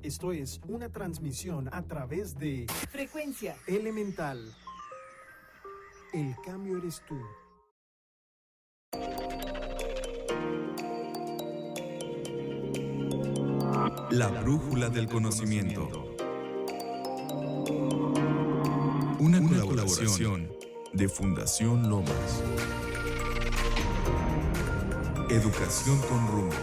Esto es una transmisión a través de Frecuencia Elemental. El cambio eres tú. La brújula del conocimiento. Una colaboración de Fundación Lomas. Educación con rumbo.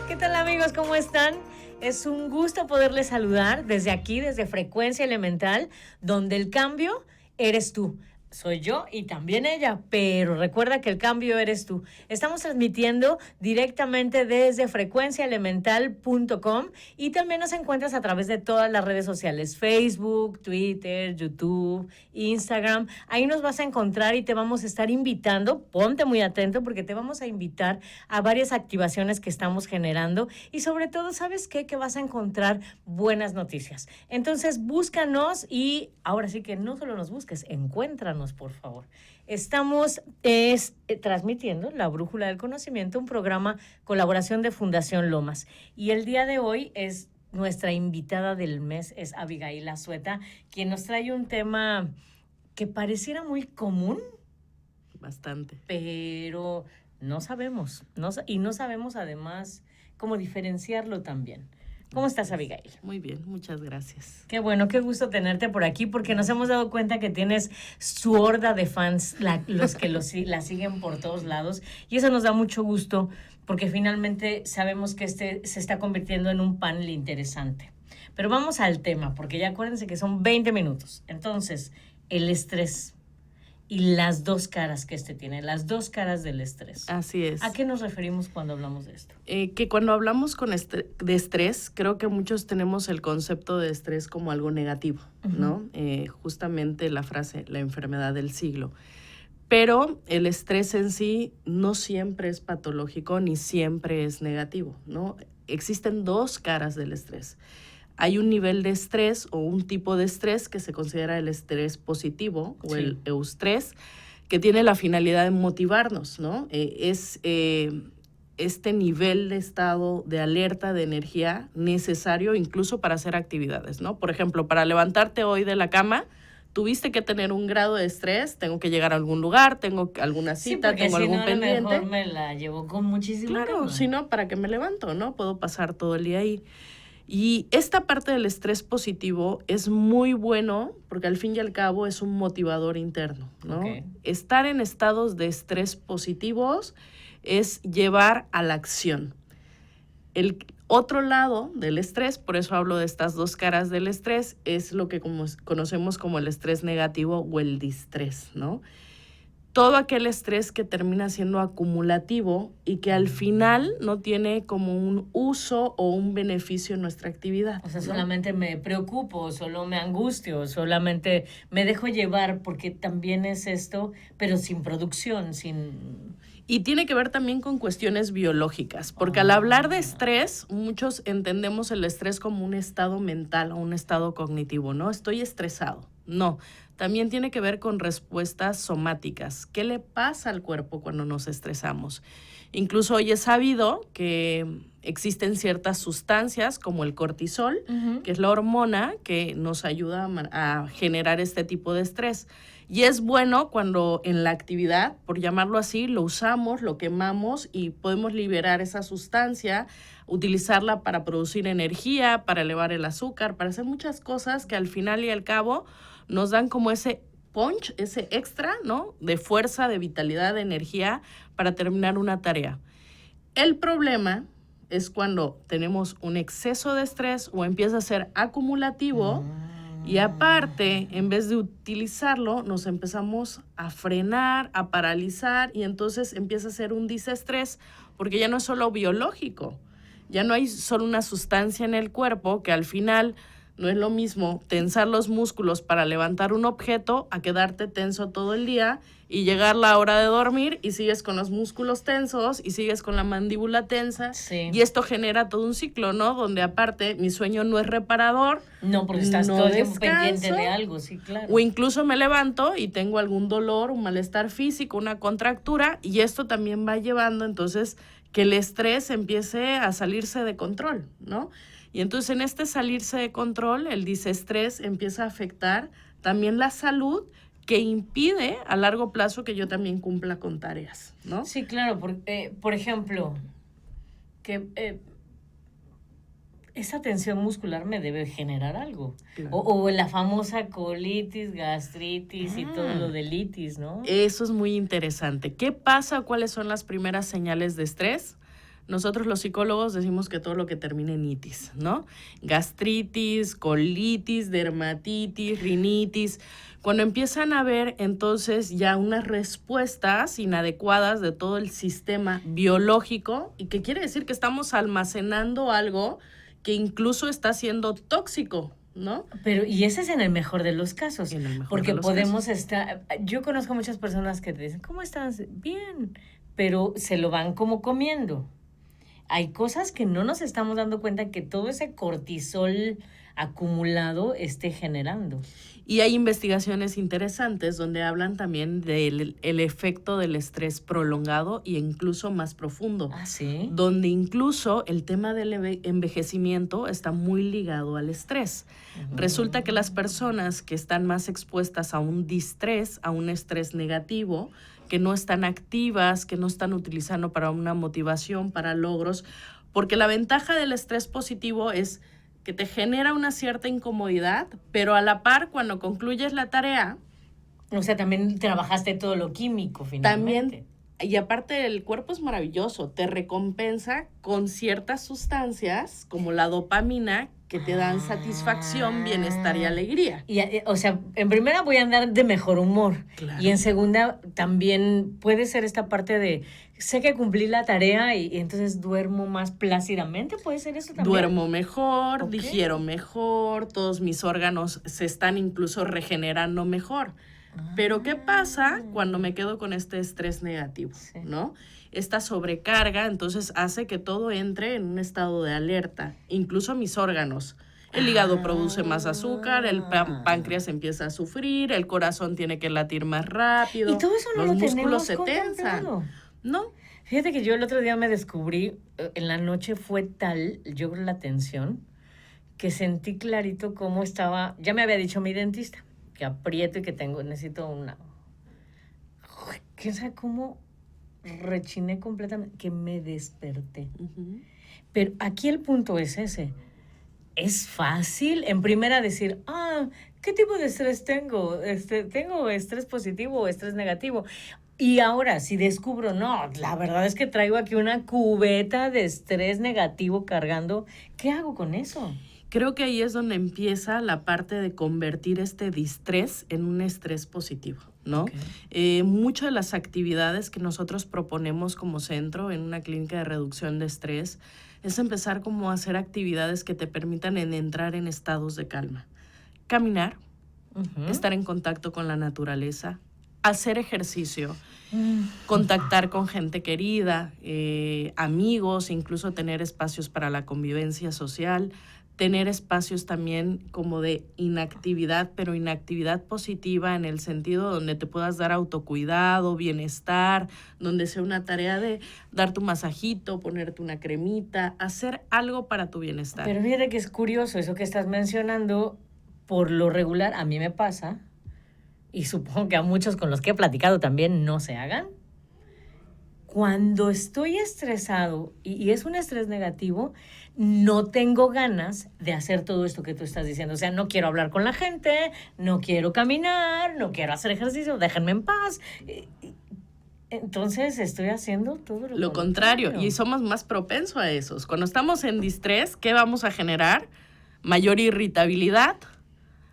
¿Qué tal, amigos? ¿Cómo están? Es un gusto poderles saludar desde aquí, desde Frecuencia Elemental, donde el cambio eres tú. Soy yo y también ella, pero recuerda que el cambio eres tú. Estamos transmitiendo directamente desde frecuenciaelemental.com y también nos encuentras a través de todas las redes sociales, Facebook, Twitter, YouTube, Instagram. Ahí nos vas a encontrar y te vamos a estar invitando. Ponte muy atento porque te vamos a invitar a varias activaciones que estamos generando y sobre todo, ¿sabes qué? Que vas a encontrar buenas noticias. Entonces, búscanos y ahora sí que no solo nos busques, encuéntranos, por favor. Estamos transmitiendo La Brújula del Conocimiento, un programa colaboración de Fundación Lomas. Y el día de hoy es nuestra invitada del mes, es Abigail Azueta, quien nos trae un tema que pareciera muy común. Bastante. Pero no sabemos, y no sabemos además cómo diferenciarlo también. ¿Cómo estás, Abigail? Muy bien, muchas gracias. Qué bueno, qué gusto tenerte por aquí, porque nos hemos dado cuenta que tienes su horda de fans, los que la siguen por todos lados, y eso nos da mucho gusto, porque finalmente sabemos que se está convirtiendo en un panel interesante. Pero vamos al tema, porque ya acuérdense que son 20 minutos. Entonces, el estrés y las dos caras que tiene, las dos caras del estrés. Así es. ¿A qué nos referimos cuando hablamos de esto? Que cuando hablamos de estrés, creo que muchos tenemos el concepto de estrés como algo negativo, ¿no? Justamente la frase, la enfermedad del siglo. Pero el estrés en sí no siempre es patológico ni siempre es negativo, ¿no? Existen dos caras del estrés. Hay un nivel de estrés o un tipo de estrés que se considera el estrés positivo o el eustrés, que tiene la finalidad de motivarnos, ¿no? Es este nivel de estado de alerta, de energía necesario incluso para hacer actividades, ¿no? Por ejemplo, para levantarte hoy de la cama, tuviste que tener un grado de estrés, tengo que llegar a algún lugar, tengo alguna cita, tengo algún pendiente. Sí, porque si no, a lo mejor me la llevo con muchísimo Claro, si no, ¿para qué me levanto, no? Puedo pasar todo el día ahí. Y esta parte del estrés positivo es muy bueno porque al fin y al cabo es un motivador interno, ¿no? Okay. Estar en estados de estrés positivos es llevar a la acción. El otro lado del estrés, por eso hablo de estas dos caras del estrés, es lo que conocemos como el estrés negativo o el distrés, ¿no? Todo aquel estrés que termina siendo acumulativo y que al final no tiene como un uso o un beneficio en nuestra actividad. O sea, ¿no? solamente me preocupo, solo me angustio, solamente me dejo llevar porque también es esto, pero sin producción, sin... Y tiene que ver también con cuestiones biológicas, porque al hablar de estrés, muchos entendemos el estrés como un estado mental o un estado cognitivo, ¿no? Estoy estresado. No, también tiene que ver con respuestas somáticas. ¿Qué le pasa al cuerpo cuando nos estresamos? Incluso hoy es sabido que existen ciertas sustancias como el cortisol, que es la hormona que nos ayuda a generar este tipo de estrés. Y es bueno cuando en la actividad, por llamarlo así, lo usamos, lo quemamos y podemos liberar esa sustancia, utilizarla para producir energía, para elevar el azúcar, para hacer muchas cosas que al final y al cabo nos dan como ese punch, ese extra, ¿no? De fuerza, de vitalidad, de energía para terminar una tarea. El problema es cuando tenemos un exceso de estrés o empieza a ser acumulativo y aparte, en vez de utilizarlo, nos empezamos a frenar, a paralizar y entonces empieza a ser un disestrés porque ya no es solo biológico, ya no hay solo una sustancia en el cuerpo que al final No es lo mismo tensar los músculos para levantar un objeto a quedarte tenso todo el día y llegar la hora de dormir y sigues con los músculos tensos y sigues con la mandíbula tensa. Sí. Y esto genera todo un ciclo, ¿no? Donde aparte mi sueño no es reparador. No, porque estás no todo el tiempo descanso, pendiente de algo, sí, claro. O incluso me levanto y tengo algún dolor, un malestar físico, una contractura, y esto también va llevando entonces que el estrés empiece a salirse de control, ¿no? Y entonces en este salirse de control, el disestrés empieza a afectar también la salud, que impide a largo plazo que yo también cumpla con tareas, ¿no? Sí, claro, porque, por ejemplo, que esa tensión muscular me debe generar algo. Claro. O la famosa colitis, gastritis y todo lo de litis, ¿no? Eso es muy interesante. ¿Qué pasa? ¿Cuáles son las primeras señales de estrés? Nosotros los psicólogos decimos que todo lo que termine en itis, ¿no? Gastritis, colitis, dermatitis, rinitis. Cuando empiezan a haber entonces ya unas respuestas inadecuadas de todo el sistema biológico, y que quiere decir que estamos almacenando algo que incluso está siendo tóxico, ¿no? Pero, y ese es en el mejor de los casos. En el mejor porque de los podemos casos. estar. Yo conozco muchas personas que te dicen, ¿cómo estás? Bien. Pero se lo van como comiendo. Hay cosas que no nos estamos dando cuenta que todo ese cortisol acumulado esté generando. Y hay investigaciones interesantes donde hablan también del el efecto del estrés prolongado e incluso más profundo. Ah, sí. Donde incluso el tema del envejecimiento está muy ligado al estrés. Resulta que las personas que están más expuestas a un distrés, a un estrés negativo, que no están activas, que no están utilizando para una motivación, para logros, porque la ventaja del estrés positivo es que te genera una cierta incomodidad, pero a la par, cuando concluyes la tarea, O sea, también trabajaste todo lo químico, finalmente. también, y aparte el cuerpo es maravilloso, te recompensa con ciertas sustancias, como la dopamina, que te dan satisfacción, bienestar y alegría. Y, o sea, en primera voy a andar de mejor humor. Claro. Y en segunda también puede ser esta parte de, sé que cumplí la tarea y entonces duermo más plácidamente. ¿Puede ser eso también? Duermo mejor, Ok. digiero mejor, todos mis órganos se están incluso regenerando mejor. Pero ¿qué pasa cuando me quedo con este estrés negativo? Sí. ¿No? Esta sobrecarga entonces hace que todo entre en un estado de alerta, incluso mis órganos. El hígado produce más azúcar, el páncreas empieza a sufrir, el corazón tiene que latir más rápido, Y todo eso no los lo músculos tenemos se tensan. contemplado. ¿No? Fíjate que yo el otro día me descubrí, en la noche fue tal, yo creo la tensión, que sentí clarito cómo estaba, ya me había dicho mi dentista, que aprieto y que necesito una... ¿Quién sabe cómo rechiné completamente? Que me desperté. Ujú. Pero aquí el punto es ese. Es fácil, en primera, decir, ¿qué tipo de estrés tengo? ¿Tengo estrés positivo o estrés negativo? Y ahora, si descubro, no, la verdad es que traigo aquí una cubeta de estrés negativo cargando, ¿qué hago con eso? Creo que ahí es donde empieza la parte de convertir este distrés en un estrés positivo, ¿no? Ok. Muchas de las actividades que nosotros proponemos como centro en una clínica de reducción de estrés es empezar como a hacer actividades que te permitan entrar en estados de calma. Caminar, Ujú. estar en contacto con la naturaleza, hacer ejercicio, contactar con gente querida, amigos, incluso tener espacios para la convivencia social, tener espacios también como de inactividad, pero inactividad positiva en el sentido donde te puedas dar autocuidado, bienestar, donde sea una tarea de darte un masajito, ponerte una cremita, hacer algo para tu bienestar. Pero fíjate que es curioso eso que estás mencionando. Por lo regular, a mí me pasa, y supongo que a muchos con los que he platicado también no se hagan. Cuando estoy estresado y es un estrés negativo, no tengo ganas de hacer todo esto que tú estás diciendo. O sea, no quiero hablar con la gente, no quiero caminar, no quiero hacer ejercicio, déjenme en paz. Entonces estoy haciendo todo Lo contrario, y somos más propensos a esos. Cuando estamos en distrés, ¿qué vamos a generar? Mayor irritabilidad,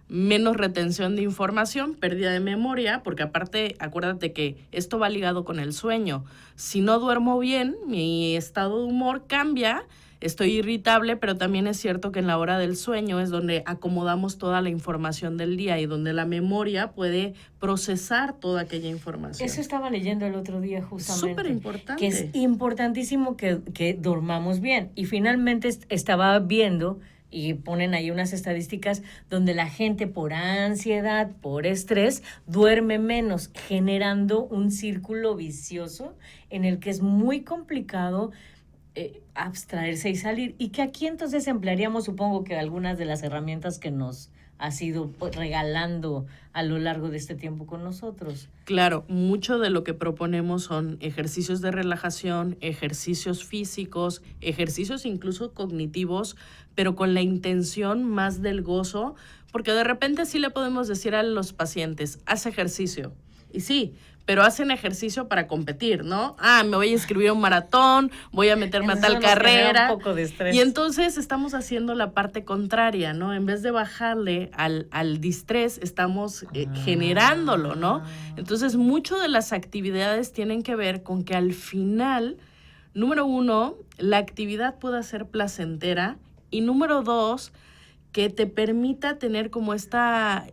menos retención de información, pérdida de memoria, porque aparte, acuérdate que esto va ligado con el sueño. Si no duermo bien, mi estado de humor cambia, estoy irritable, pero también es cierto que en la hora del sueño es donde acomodamos toda la información del día y donde la memoria puede procesar toda aquella información. Eso estaba leyendo el otro día justamente. Súper importante. Que es importantísimo que dormamos bien. Y finalmente estaba viendo, y ponen ahí unas estadísticas, donde la gente por ansiedad, por estrés, duerme menos, generando un círculo vicioso en el que es muy complicado abstraerse y salir. Y que aquí entonces emplearíamos, supongo que algunas de las herramientas que nos has ido regalando a lo largo de este tiempo con nosotros. Claro, mucho de lo que proponemos son ejercicios de relajación, ejercicios físicos, ejercicios incluso cognitivos, pero con la intención más del gozo, porque de repente sí le podemos decir a los pacientes, haz ejercicio. Y sí, pero hacen ejercicio para competir, ¿no? Me voy a inscribir a un maratón, voy a meterme a tal carrera. Un poco de estrés. Y entonces estamos haciendo la parte contraria, ¿no? En vez de bajarle al distrés, estamos generándolo, ¿no? Entonces, mucho de las actividades tienen que ver con que al final, número 1, la actividad pueda ser placentera y número 2, que te permita tener como esta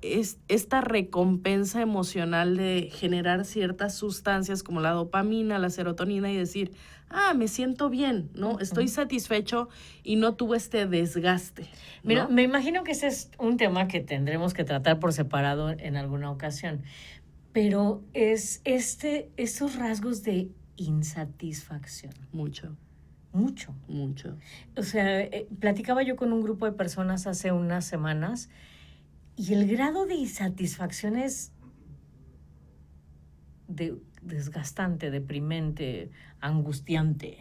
recompensa emocional de generar ciertas sustancias como la dopamina, la serotonina y decir, me siento bien, ¿no? Estoy satisfecho y no tuve este desgaste, ¿no? Mira, me imagino que ese es un tema que tendremos que tratar por separado en alguna ocasión, pero es estos rasgos de insatisfacción. Mucho. O sea, platicaba yo con un grupo de personas hace unas semanas y el grado de insatisfacción es desgastante, deprimente, angustiante.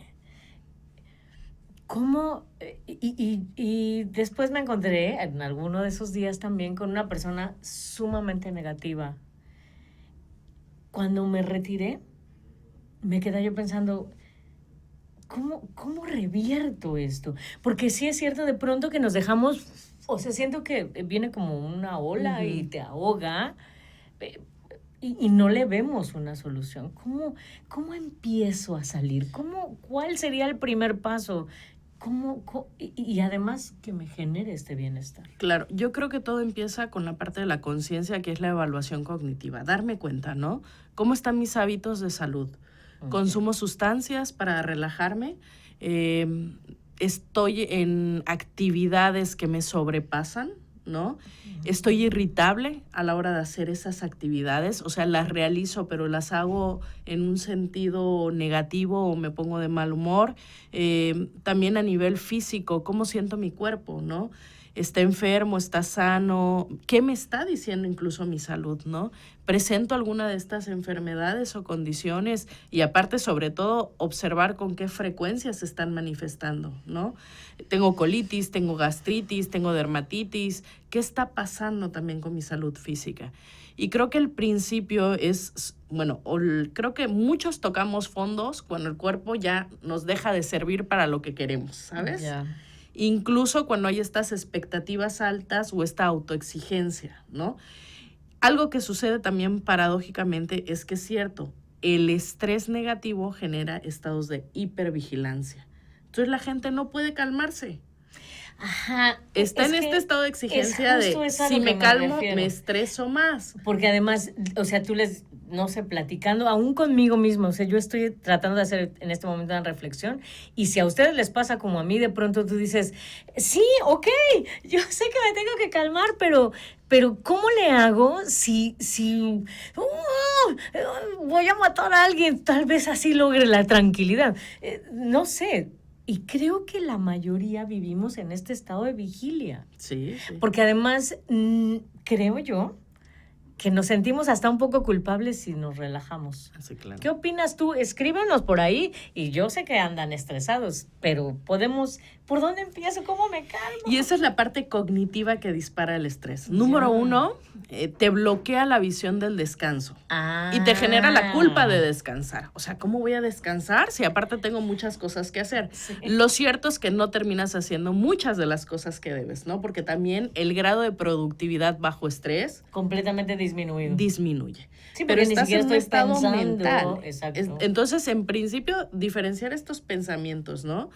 ¿Cómo? Y después me encontré en alguno de esos días también con una persona sumamente negativa. Cuando me retiré, me quedé yo pensando, ¿cómo revierto esto? Porque sí es cierto de pronto que nos dejamos, o sea, siento que viene como una ola y te ahoga y no le vemos una solución. ¿Cómo empiezo a salir? ¿Cuál sería el primer paso? Y además que me genere este bienestar. Claro, yo creo que todo empieza con la parte de la conciencia, que es la evaluación cognitiva. Darme cuenta, ¿no? ¿Cómo están mis hábitos de salud? Consumo sustancias para relajarme, estoy en actividades que me sobrepasan, ¿no? Estoy irritable a la hora de hacer esas actividades, o sea, las realizo, pero las hago en un sentido negativo o me pongo de mal humor. También a nivel físico, ¿cómo siento mi cuerpo, no? ¿Está enfermo? ¿Está sano? ¿Qué me está diciendo incluso mi salud, no? ¿Presento alguna de estas enfermedades o condiciones? Y aparte, sobre todo, observar con qué frecuencia se están manifestando, ¿no? Tengo colitis, tengo gastritis, tengo dermatitis. ¿Qué está pasando también con mi salud física? Y creo que el principio es, creo que muchos tocamos fondos cuando el cuerpo ya nos deja de servir para lo que queremos, ¿sabes? Yeah. Incluso cuando hay estas expectativas altas o esta autoexigencia, ¿no? Algo que sucede también paradójicamente es que es cierto, el estrés negativo genera estados de hipervigilancia. Entonces la gente no puede calmarse. Ajá. Está en este estado de exigencia de si me calmo, me estreso más. Porque además, o sea, platicando aún conmigo mismo, o sea, yo estoy tratando de hacer en este momento una reflexión y si a ustedes les pasa como a mí, de pronto tú dices, sí, ok, yo sé que me tengo que calmar, pero ¿cómo le hago si voy a matar a alguien? Tal vez así logre la tranquilidad. No sé. Y creo que la mayoría vivimos en este estado de vigilia. Sí. Porque además, creo yo, que nos sentimos hasta un poco culpables si nos relajamos. Sí, claro. ¿Qué opinas tú? Escríbenos por ahí. Y yo sé que andan estresados, pero podemos... ¿Por dónde empiezo? ¿Cómo me calmo? Y esa es la parte cognitiva que dispara el estrés. Número 1, te bloquea la visión del descanso. Y te genera la culpa de descansar. O sea, ¿cómo voy a descansar si aparte tengo muchas cosas que hacer? Sí. Lo cierto es que no terminas haciendo muchas de las cosas que debes, ¿no? Porque también el grado de productividad bajo estrés... completamente disminuye. Sí, pero estás en un estado mental. Exacto. Entonces, en principio, diferenciar estos pensamientos, ¿no?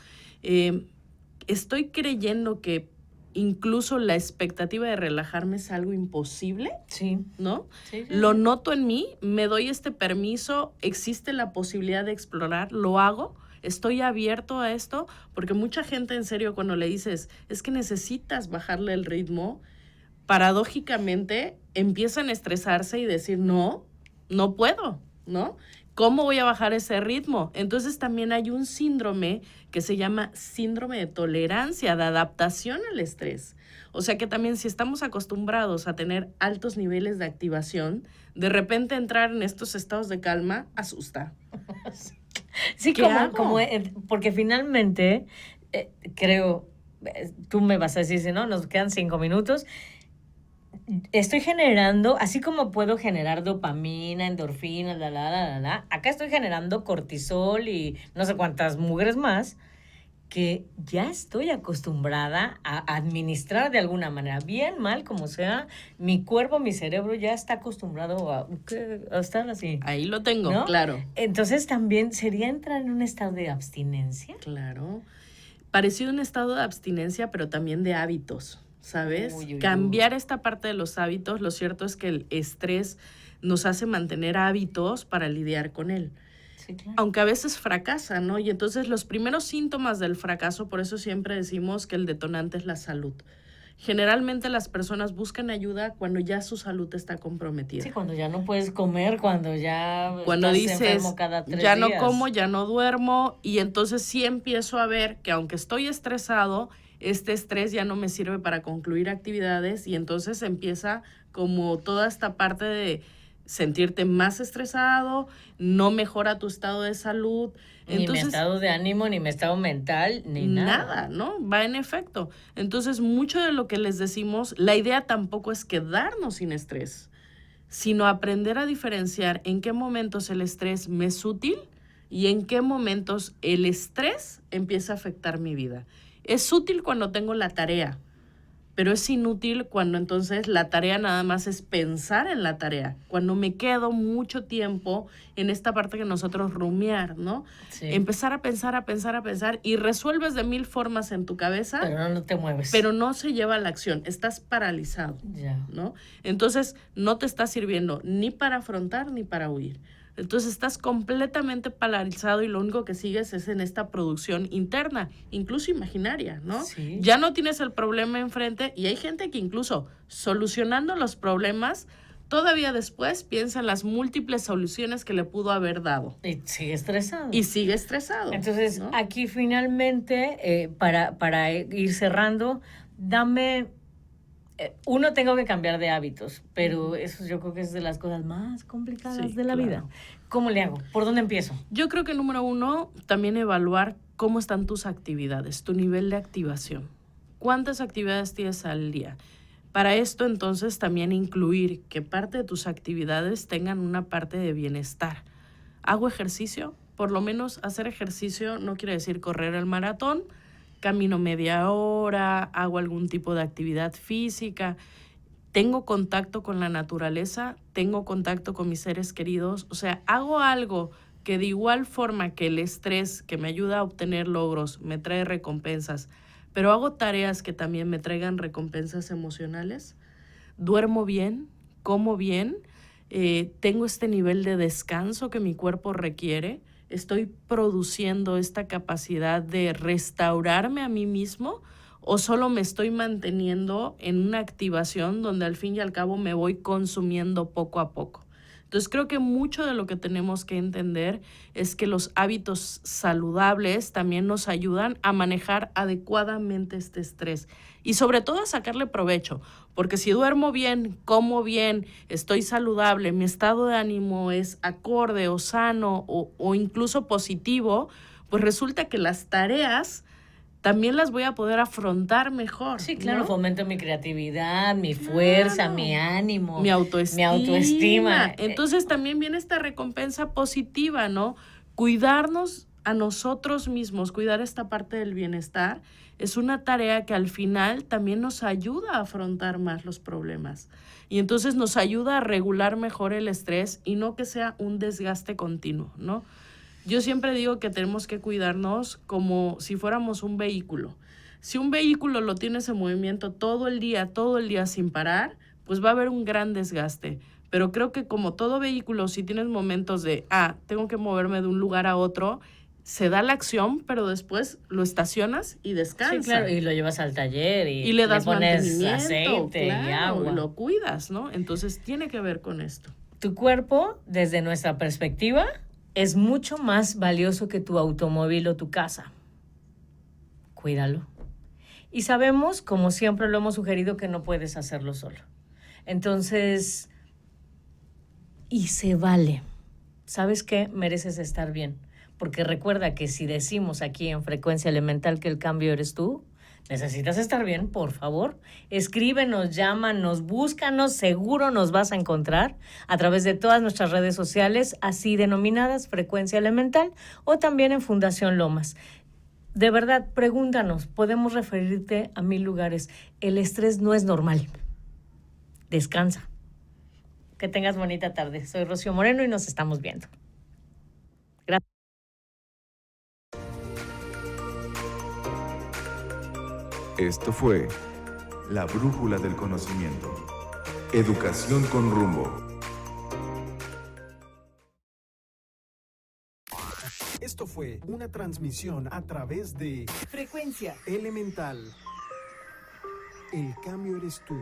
estoy creyendo que incluso la expectativa de relajarme es algo imposible, Sí. ¿no? Sí, sí, Lo sí. noto en mí, me doy este permiso, existe la posibilidad de explorar, lo hago, estoy abierto a esto, porque mucha gente en serio cuando le dices, es que necesitas bajarle el ritmo, paradójicamente empiezan a estresarse y decir, no puedo, ¿no? ¿Cómo voy a bajar ese ritmo? Entonces también hay un síndrome que se llama síndrome de tolerancia, de adaptación al estrés. O sea que también si estamos acostumbrados a tener altos niveles de activación, de repente entrar en estos estados de calma asusta. Sí, ¿Qué hago? porque finalmente, creo, tú me vas a decir, si no, nos quedan 5 minutos. Estoy generando, así como puedo generar dopamina, endorfina, acá estoy generando cortisol y no sé cuántas mugres más, que ya estoy acostumbrada a administrar de alguna manera, bien, mal, como sea, mi cuerpo, mi cerebro ya está acostumbrado a estar así, Ahí lo tengo, ¿no? claro. Entonces también sería entrar en un estado de abstinencia. Claro. Parecido a un estado de abstinencia, pero también de hábitos, ¿sabes? Uy, uy, uy. Cambiar esta parte de los hábitos, lo cierto es que el estrés nos hace mantener hábitos para lidiar con él. Sí, claro. Aunque a veces fracasa, ¿no? Y entonces los primeros síntomas del fracaso, por eso siempre decimos que el detonante es la salud. Generalmente las personas buscan ayuda cuando ya su salud está comprometida. Sí, cuando ya no puedes comer, cuando ya Cuando estás dices, enfermo cada 3 ya días. no como, ya no duermo, y entonces sí empiezo a ver que aunque estoy estresado, este estrés ya no me sirve para concluir actividades y entonces empieza como toda esta parte de sentirte más estresado, no mejora tu estado de salud. Ni mi Entonces, estado de ánimo, ni mi estado mental, ni nada. ¿no? Va en efecto. Entonces, mucho de lo que les decimos, la idea tampoco es quedarnos sin estrés, sino aprender a diferenciar en qué momentos el estrés me es útil y en qué momentos el estrés empieza a afectar mi vida. Es útil cuando tengo la tarea, pero es inútil cuando entonces la tarea nada más es pensar en la tarea, cuando me quedo mucho tiempo en esta parte que nosotros rumiar, ¿no? Sí. Empezar a pensar y resuelves de 1000 formas en tu cabeza, Pero no te mueves. pero no se lleva a la acción, estás paralizado, Ya. ¿no? Entonces no te está sirviendo ni para afrontar ni para huir. Entonces estás completamente paralizado y lo único que sigues es en esta producción interna, incluso imaginaria, ¿no? Sí. Ya no tienes el problema enfrente y hay gente que incluso solucionando los problemas, todavía después piensa en las múltiples soluciones que le pudo haber dado. Y sigue estresado. Y sigue estresado. Entonces, ¿no? aquí finalmente, para ir cerrando, dame... uno, tengo que cambiar de hábitos, pero eso yo creo que es de las cosas más complicadas Sí, de la claro. vida. ¿Cómo le hago? ¿Por dónde empiezo? Yo creo que número 1, también evaluar cómo están tus actividades, tu nivel de activación. ¿Cuántas actividades tienes al día? Para esto, entonces, también incluir que parte de tus actividades tengan una parte de bienestar. ¿Hago ejercicio? Por lo menos hacer ejercicio no quiere decir correr el maratón. Camino media hora, hago algún tipo de actividad física, tengo contacto con la naturaleza, tengo contacto con mis seres queridos, o sea, hago algo que de igual forma que el estrés que me ayuda a obtener logros, me trae recompensas, pero hago tareas que también me traigan recompensas emocionales, duermo bien, como bien, tengo este nivel de descanso que mi cuerpo requiere, estoy produciendo esta capacidad de restaurarme a mí mismo o solo me estoy manteniendo en una activación donde al fin y al cabo me voy consumiendo poco a poco. Entonces creo que mucho de lo que tenemos que entender es que los hábitos saludables también nos ayudan a manejar adecuadamente este estrés y sobre todo a sacarle provecho, porque si duermo bien, como bien, estoy saludable, mi estado de ánimo es acorde o sano o incluso positivo, pues resulta que las tareas también las voy a poder afrontar mejor. Sí, claro, ¿no? fomento mi creatividad, mi fuerza, Claro. mi ánimo, Mi autoestima. mi autoestima. Entonces también viene esta recompensa positiva, ¿no? Cuidarnos a nosotros mismos, cuidar esta parte del bienestar, es una tarea que al final también nos ayuda a afrontar más los problemas. Y entonces nos ayuda a regular mejor el estrés y no que sea un desgaste continuo, ¿no? Yo siempre digo que tenemos que cuidarnos como si fuéramos un vehículo. Si un vehículo lo tienes en movimiento todo el día sin parar, pues va a haber un gran desgaste. Pero creo que como todo vehículo, si tienes momentos de, tengo que moverme de un lugar a otro, se da la acción, pero después lo estacionas y descansas. Sí, claro, y lo llevas al taller y le das pones mantenimiento, aceite y agua. y lo cuidas, ¿no? Entonces tiene que ver con esto. Tu cuerpo, desde nuestra perspectiva, es mucho más valioso que tu automóvil o tu casa. Cuídalo. Y sabemos, como siempre lo hemos sugerido, que no puedes hacerlo solo. Entonces, y se vale. ¿Sabes qué? Mereces estar bien. Porque recuerda que si decimos aquí en Frecuencia Elemental que el cambio eres tú, necesitas estar bien, por favor. Escríbenos, llámanos, búscanos, seguro nos vas a encontrar a través de todas nuestras redes sociales, así denominadas Frecuencia Elemental, o también en Fundación Lomas. De verdad, pregúntanos, podemos referirte a 1000 lugares. El estrés no es normal. Descansa. Que tengas bonita tarde. Soy Rocío Moreno y nos estamos viendo. Gracias. Esto fue La Brújula del Conocimiento. Educación con rumbo. Esto fue una transmisión a través de Frecuencia Elemental. El cambio eres tú.